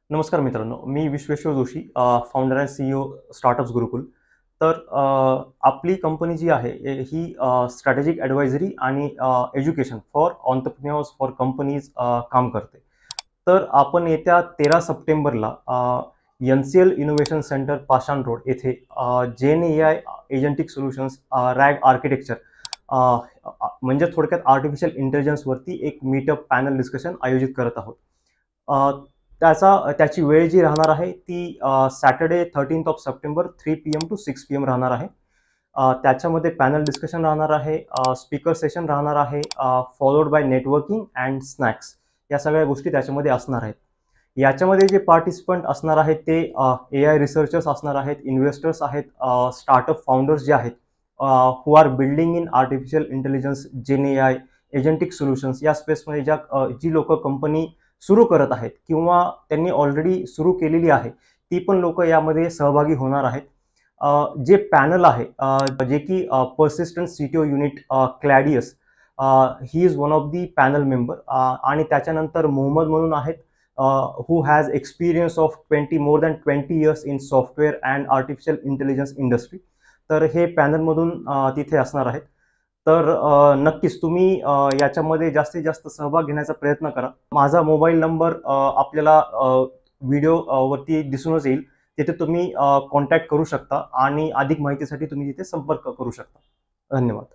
नमस्कार मित्रांनो, मी Vishweshwar Joshi, founder and CEO startups Gurukul. तर आपली कंपनी जी आहे ही स्ट्रॅटेजिक ॲडवायझरी आणि education for entrepreneurs for companies काम करते. तर आपण येत्या 13 सप्टेंबरला NCL innovation centre Pashan road येथे gen AI agentic solutions RAG architecture म्हणजे थोडक्यात आर्टिफिशियल इंटेलिजन्सवरती एक मीटअप पॅनल डिस्कशन आयोजित करत आहोत. त्याची वेळ जी राहणार आहे ती Saturday 13th of September 3 PM to 6 PM राहणार आहे. त्याच्यामध्ये पॅनल डिस्कशन राहणार आहे, स्पीकर सेशन राहणार आहे, followed by networking and snacks. या सगळ्या गोष्टी त्याच्यामध्ये असणार आहेत. याच्यामध्ये जे पार्टिसिपंट असणार आहेत ते ए-आय रिसर्चर्स असणार आहेत, इन्व्हेस्टर्स आहेत, स्टार्टअप फाउंडर्स जे आहेत, who are building in artificial intelligence, gen AI, agentic solutions या स्पेसमध्ये जी लोक कंपनी सुरू करत आहेत किंवा त्यांनी ऑलरेडी सुरू केलेली आहे, ती पण लोक यामध्ये सहभागी होणार आहेत. जे पॅनल आहे, जे की persistent CTO unit Claudius, he is one of the panel member. आणि त्याच्यानंतर मोहम्मद म्हणून आहेत, who has experience of more than 20 years in software and artificial intelligence industry. तर हे पॅनलमधून तिथे असणार आहेत. तर नक्कीच तुम्ही याच्यामध्ये जास्तीत जास्त सहभाग घेण्याचा प्रयत्न करा. माझा मोबाईल नंबर आपल्याला व्हिडिओ वरती दिसूनच येईल. तिथे तुम्ही कॉन्टॅक्ट करू शकता आणि अधिक माहितीसाठी तुम्ही तिथे संपर्क करू शकता. धन्यवाद.